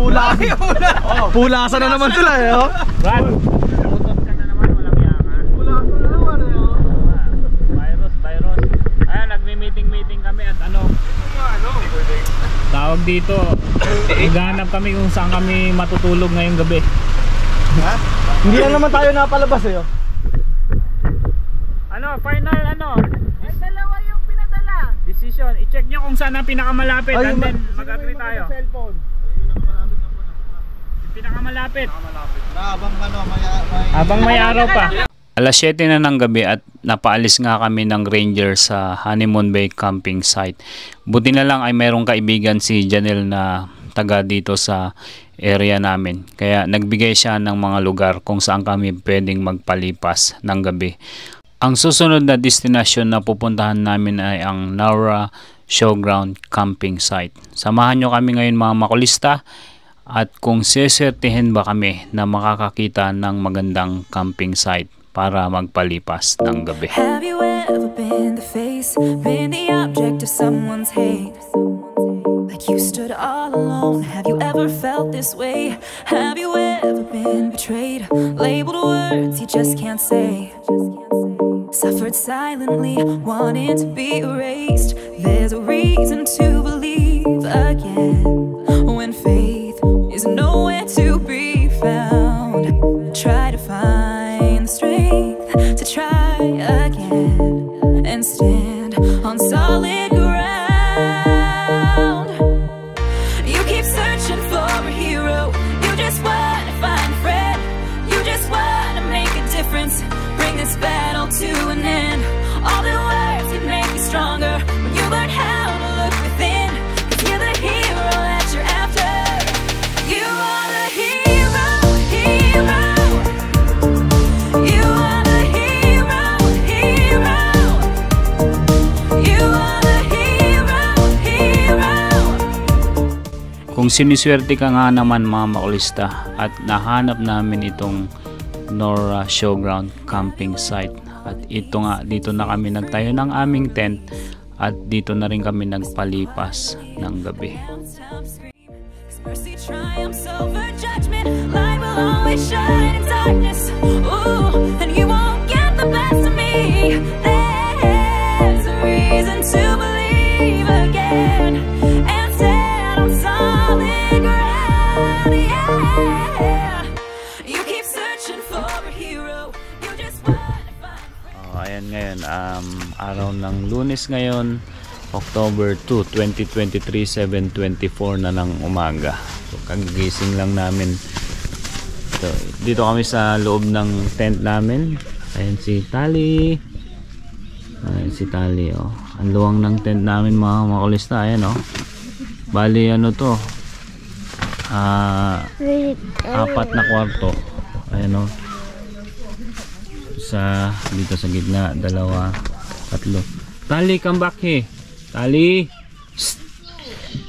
pula. Pulasan na naman sila eh. Brad, utot ka na naman, walang yakan. Pulasan na naman eh. Virus. Ayan, nagme-meeting kami at tawag dito. Maghanap kami kung saan kami matutulog ngayong gabi. Ha? Hindi na naman tayo napalabas eh. Final Ay, dalawa yung pinadala. decision. I-check nyo kung saan ang pinakamalapit and then mag-agree tayo. Pinakamalapit. Habang may araw pa. Alas 7 na ng gabi at napaalis nga kami ng ranger sa Honeymoon Bay camping site. Buti na lang ay mayroong kaibigan si Janelle na taga dito sa area namin. Kaya nagbigay siya ng mga lugar kung saan kami pwedeng magpalipas ng gabi. Ang susunod na destination na pupuntahan namin ay ang Nowra Showground Camping Site. Samahan nyo kami ngayon mga makulista at kung seswertihin ba kami na makakakita ng magandang camping site para magpalipas ng gabi. Have you ever been the face, been the object of someone's hate? Like you stood all alone. Have you ever felt this way? Have you ever been betrayed? Labeled words you just can't say. Suffered silently, wanting to be erased. There's a reason to believe again when faith is nowhere to be found. Try to find the strength to try again and stand on solid ground. You keep searching for a hero. You just want to find a friend. You just want to make a difference. Bring this battle to an end. All the words that make you stronger when you learn how to look within. 'Cause you're the hero that you're after. You are the hero, hero. You are the hero, hero. You are the hero, hero. Kung siniswerte ka nga naman mga makulista at nahanap namin itong Nowra Showground Camping Site at ito nga, dito na kami nagtayo ng aming tent at dito na rin kami nagpalipas ng gabi. Mercy triumphs over judgment. Light will always shine in darkness. Ooh, and you won't get the best of me. There's a reason to believe again and stand on solid ground. Yeah. You keep searching for a hero. You just want to find. Ayan ngayon, araw ng Lunes ngayon, October 2, 2023, 7:24 na ng umaga. So, kagigising lang namin. So, dito kami sa loob ng tent namin. Ayan si Tali. Ayan si Tali, oh. Ang luwang ng tent namin mga makulista. Ayan, oh. Bali, ano to? 4 na kwarto. Ayan, oh. Dito sa gitna, 2, 3. Tali, come back here. Tali. Shh.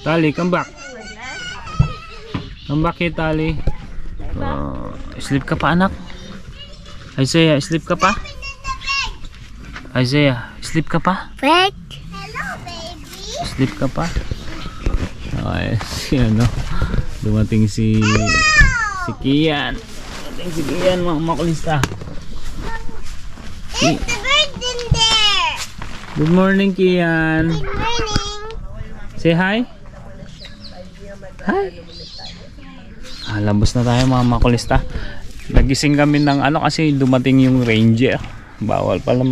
Tali, come back. Come back here, Tali. Sleep ka pa, anak? Isaiah, sleep ka pa? Isaiah, sleep ka pa? Hello, baby. Sleep ka pa? Okay, ano? Dumating si Kian. Dumating si Kian, mga makulista. There's the birds in there. Good morning, Kian. Good morning. Say hi. Hi. Labas na tayo mga makulista. Nagising kami ng kasi dumating yung ranger. Bawal pala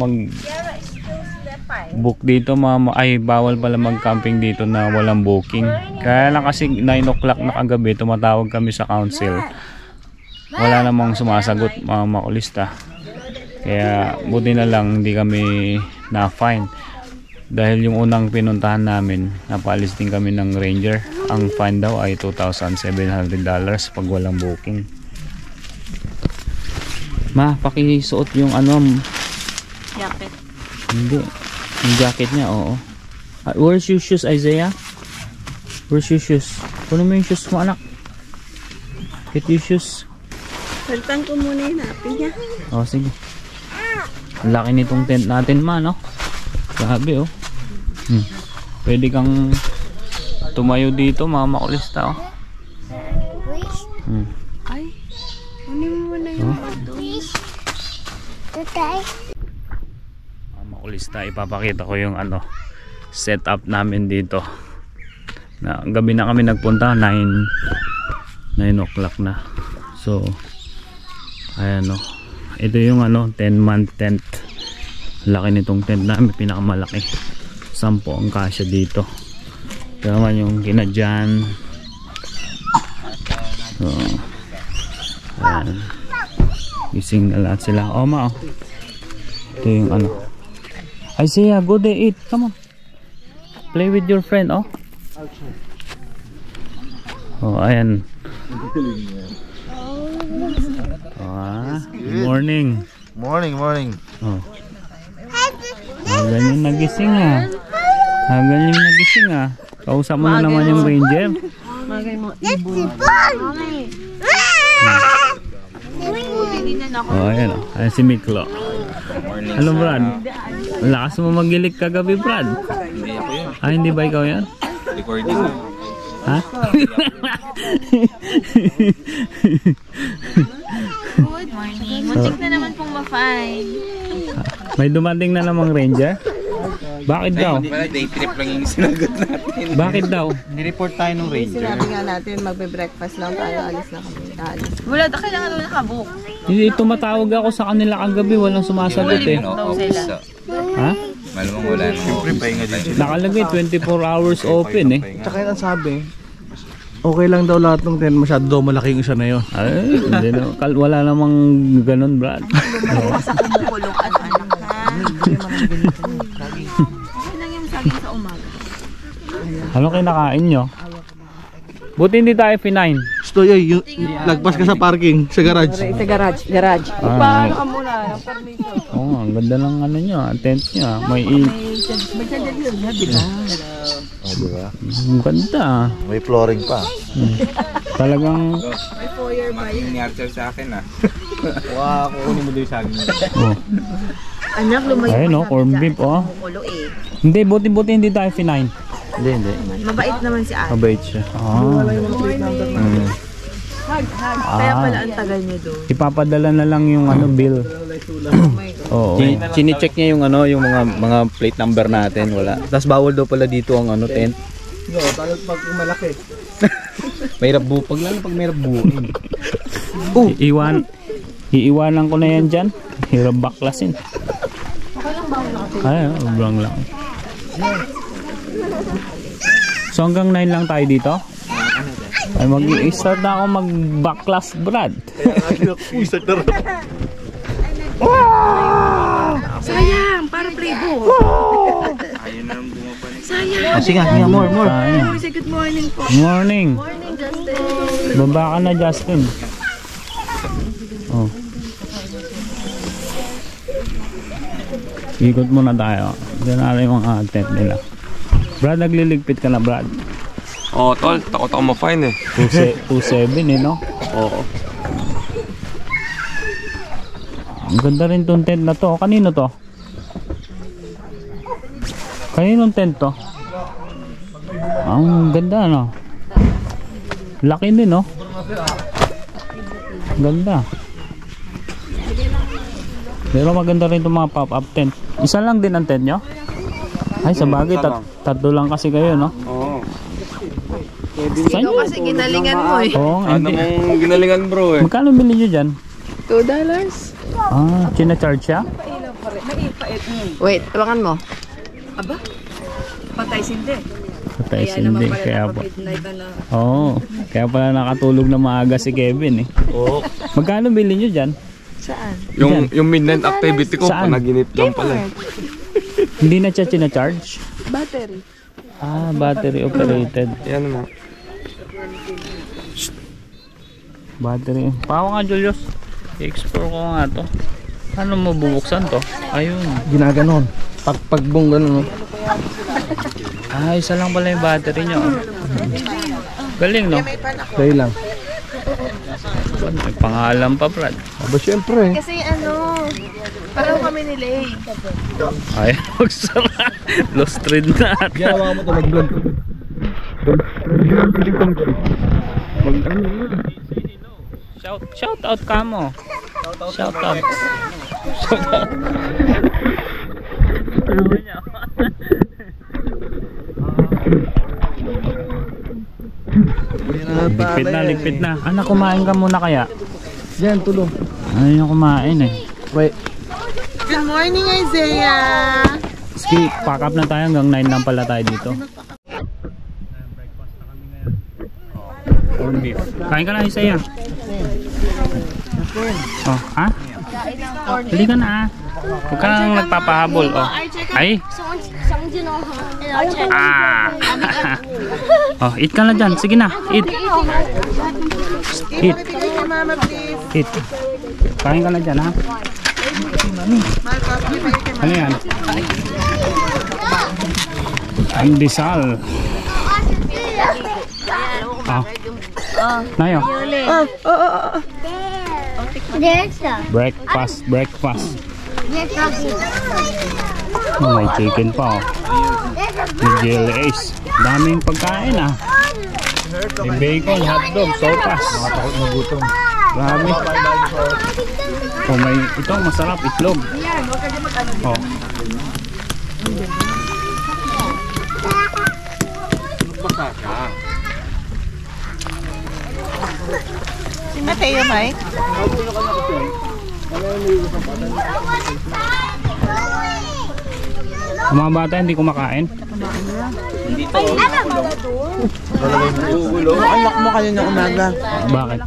book dito bawal pala mag camping dito na walang booking. Kaya lang kasi 9 o'clock na kagabi tumatawag kami sa council. Wala namang sumasagot mga makulista. Kaya buti na lang hindi kami na-fine. Dahil yung unang pinuntahan namin, napaalis din kami ng ranger. Ang fine daw ay $2,700 pag walang booking. Ma, pakisuot yung Jacket. Hindi. Yung jacket niya, oo. Where's your shoes, Isaiah? Where's your shoes? Kunin mo yung shoes mo, anak. Get your shoes. Saltan ko muna yung napi niya. Oh, sige. Ang laki nitong tent natin, ma, no? Grabe, oh. Pwede kang tumayo dito, mga makulista, oh. Ay, kunin mo na yung bato. Tatay. Makulista, ipapakita ko yung ano setup namin dito. Na gabi na kami nagpunta, 9 o'clock na. So ayan o. Ito yung ano 10-month tent. Laki nitong tent namin, pinakamalaki. 10 ang kasya dito. Ito naman yung kinadyan. So ayan. Gising na lahat sila. Ma oh. Ito yung ano. Isaiah, go there, eat. Come on. Play with your friend, oh. Oh, ayan. Good morning. Morning. Oh. Ganyan nagising ah. Ganyan nagising ah. Kausap mo na naman yung ranger. Oh, ayan oh. Ayan si Miklo. Hello, Brad. Lakas mo magilik kagabi, Brad. Hindi ako yun. Hindi ba ikaw yan? Recording mo. Ha? Good morning. Muntik na naman pong ma-find. May dumating na namang ranger? Bakit daw? Wala, day trip lang yung sinagot natin. Bakit daw? Nireport tayo ng ranger. Sinabi nga natin magbe-breakfast lang tayo, alis na kami. Alis. Wala, kailangan doon nakabook. Hindi, tumatawag ako sa kanila kagabi, walang sumasagot eh. Ha? Malamang wala nang Siyempre, pahinga din. Nakalagay 24 hours open eh. Tsaka yun ang sabi, okay lang daw lahat ng tent, masyado daw malaki yung isa na yun. Ay, hindi na, wala namang ganun, Brad. Sa kumukulong at anak ha. Okay lang yung saging sa umaga. Ano kinakain nyo? Buti hindi tayo P9. Gusto yung lagpas ka sa parking, sa garage. Sa garage. Ah, Ka muna, ng permission. oo, ang ganda ng ano nyo, tent nyo. May Magsa-deliver na, di ba? Oh, diba? ang ganda. May flooring pa. Talagang, Yung ni-Archer sa akin ah. Wow, kukunin mo doon yung saging. oh. Anak, lumayo. Ayun oh, corn beef oh. Kumukulo eh. Hindi, buti hindi tayo P9. Hindi. Mabait naman si Ate. Mabait siya. Kaya pala ang tagal niyo doon. Ipapadala na lang yung ano bill. Oo. Chine-check niya yung ano, yung mga plate number natin, wala. Tapos bawal daw pala dito ang ano tent. No, tayo pag malaki. Mahirap pag lalo pag mahirap buuin. Iiwanan ko na yan dyan. Hirap baklasin. Ay, sobrang lang. So hanggang 9 lang tayo dito? Ay mag-i-start na ako mag-backlash, Brad. Pusak na rin. Sayang, para playbook. Ayun na lang bumabalik. Sayang. Sige, more. Say good morning po. Morning. Morning, Justin. Baba ka na, Justin. Oh. Ikot muna tayo. Diyan na yung mga tent nila. Brad, nagliligpit ka na, Brad. Oh, tol, takot ako ma-fine eh. 2.7 eh, no? Oo. Ang ganda rin tong tent na to. Kanino to? Kaninong tent to? Ang ganda, no? Laki din, no? Ganda. Pero maganda rin itong mga pop-up tent. Isa lang din ang tent nyo? Ay, sa bagay, tatlo lang kasi kayo, no? Oo. Saan yun? Kasi ginalingan mo eh. Oo, Ano hindi. mong ginalingan bro eh. Magkano bilhin nyo dyan? $2. China-charge siya? Wait, tabangan mo. Aba? Patay sindi. Patay hindi, kaya po. Midnight na. Oo, kaya pala nakatulog na maaga si Kevin eh. Oo. Magkano bilhin nyo dyan? Saan? Yung midnight activity ko, Saan? panaginip lang pala. Hindi na siya china-charge? Battery. Battery operated. Yan na. Battery. Paano nga, Julius? I-explore ko nga to. Paano mo bubuksan to? Ayun. Ginaganon. Pagbong gano'n. Isa lang pala yung battery nyo. Galing, no? Tayo lang. May pangalan pa, Brad. Aba, syempre. Kasi ano, parang kami ni Lay. Ay, magsara. Lost thread na. Ginawa mo ito mag-vlog. Shout out ka mo. Shout out. Ligpit na. Anak, kumain ka muna kaya? Yan, tulong. Ano yung kumain eh? Wait. Good morning, Isaiah! Sige, pack up na tayo. Hanggang 9 lang pala tayo dito. Corned beef. Kain ka na, Isaiah. Oh, ha? Hindi ka na ah. Huwag ka nang nagpapahabol. Oh. Ay. Ah. Oh, eat ka na dyan. Sige na, eat. Eat. Eat. Kain ka na dyan, ha? Ano yan? Pandesal. Oh. Nayo. Breakfast. Oh, may chicken pa oh. May jelly ace. Daming pagkain ah. May bacon, hotdog, sopas. Grabe. Oh, may ito masarap, itlog. Oh. Si Mateo, Mike? Ang mga bata hindi kumakain. Anak mo kanina umaga. Bakit?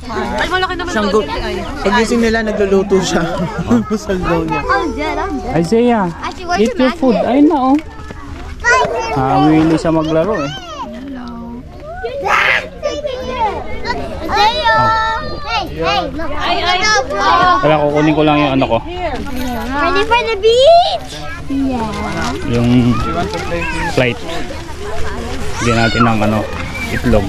Pagising nila, nagluluto siya. Pasal daw niya. Isaiah, eat your food. Ayun na oh. Willy siya maglaro eh. Kaya kukunin ko lang yung ano ko. Ready for the beach? Yung flight. Bigyan natin ng ano, itlog.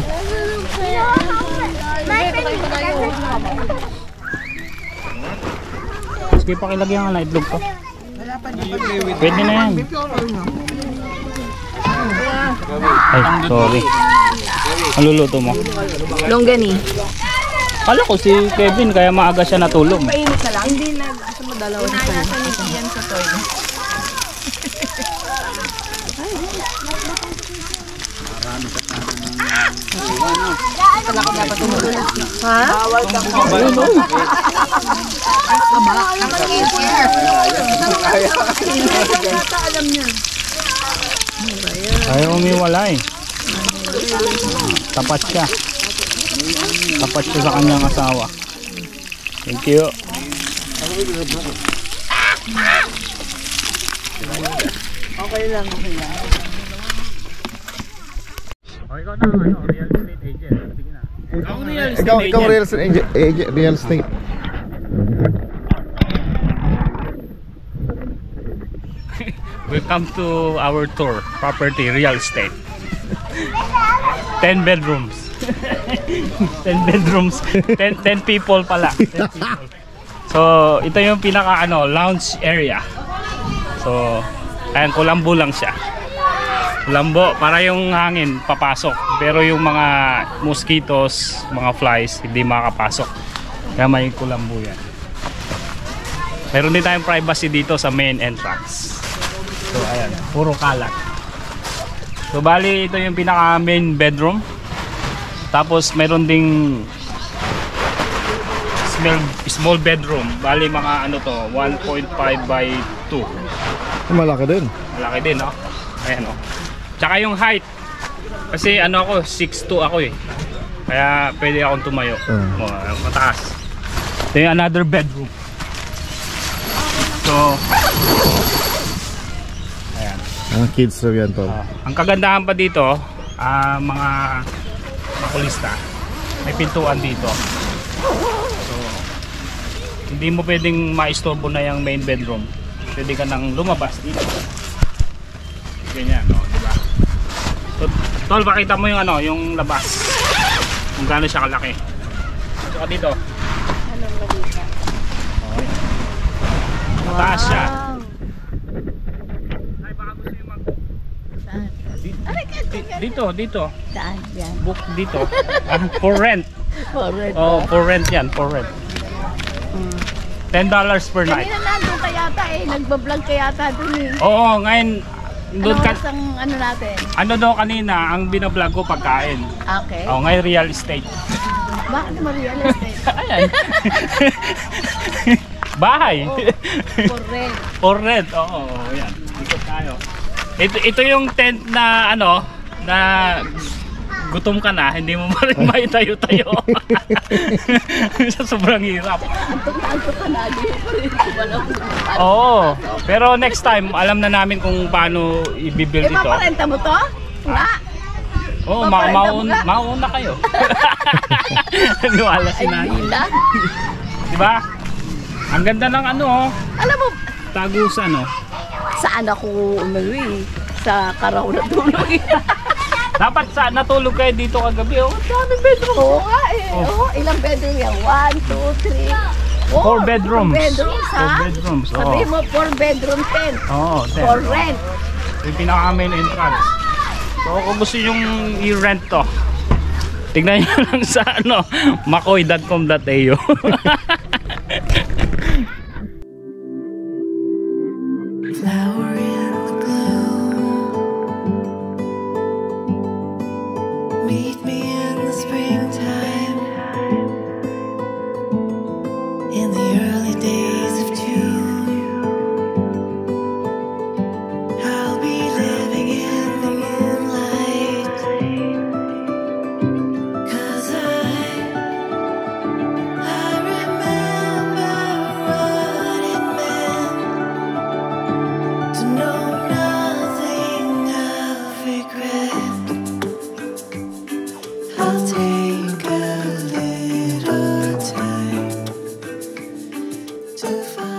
Sige, pakilagyan nga na itlog ko. Pwede na yan. Ay, sorry. Ang luluto mo? Longganisa. Kala ko si Kevin kaya maaga siya natulog. Mainit na lang. Hindi na. Gusto mo dalawa sa yan sa toilet. Ha? Bawal ka po. Ayaw umiwalay. Tapat siya. Tapat siya sa kanyang asawa. Thank you. Okay lang, okay lang. Ikaw na, real estate agent. Sige na. Ikaw real estate. Welcome to our tour, property real estate. 10 bedrooms. 10 bedrooms. 10 people pala. 10 people. So, ito yung pinaka lounge area. So, ayan, kulambo lang siya. Kulambo, para yung hangin papasok. Pero yung mga mosquitoes, mga flies, hindi makakapasok. Kaya may kulambo yan. Meron din tayong privacy dito sa main entrance. So, ayan, puro kalat. So, bali, ito yung pinaka main bedroom. Tapos, meron ding small bedroom. Bali, mga 1.5 by 2. Malaki din. Malaki din, no? Ayan, no? Tsaka yung height. Kasi, ako, 6'2 ako eh. Kaya, pwede akong tumayo. Mataas. Ito yung another bedroom. So, ayan. Ang kids room yan to. Ang kagandahan pa dito, mga makulista, may pintuan dito. So, hindi mo pwedeng maistorbo na yung main bedroom. Pwede ka nang lumabas dito. Ganyan, no? Diba? So, tol, pakita mo yung yung labas. Kung gaano siya kalaki. Saka dito. Okay. Mataas siya. Ay, baka gusto yung Dito. Saan? Yan. Book dito. For rent. Correct. Oh, for rent yan. For rent. $10 per night. Kanina nandun ka yata eh. Nagbablog ka yata dun eh. Oo, ngayon doon Ano ka, oras ang ano natin? ano daw kanina ang binablog ko pagkain. Okay. Oh, ngayon real estate. Bakit naman real estate? Ayan. Bahay. Correct. For rent. Oo, yan. Ikot tayo. Ito yung tent na ano, na gutom ka na, hindi mo pa rin maitayo-tayo. Sa sobrang hirap. Antok ka na. Hindi ko rin kumalang. Oo. Pero next time, alam na namin kung paano i-build ito. Ipaparenta mo to? Nga. Oo, Paparenta mo ka? mauna kayo. Niwala si Ay, Nani. bilang. Diba? Ang ganda ng ano, oh. Alam mo, Tagusan, oh. saan ako umuwi? Sa Karaw na tulog. Dapat natulog kayo dito kagabi, oh. Dami bedroom. Oo nga eh. Oh. Oo, ilang bedroom yan? 1, 2, 3. 4 bedrooms. 4 bedrooms, ha? 4 bedrooms, oo. Sabihin mo, 4 bedroom tent. Oo, For rent. yung pinaka-main entrance. So kung gusto yung i-rent to, tignan nyo lang sa ano, makoy.com.au. Flower in the gloom. Meet me in the springtime. In the early days of June. I'll be living in the moonlight. 'Cause I remember what it meant to know nothing of regret. I'll take a little time to find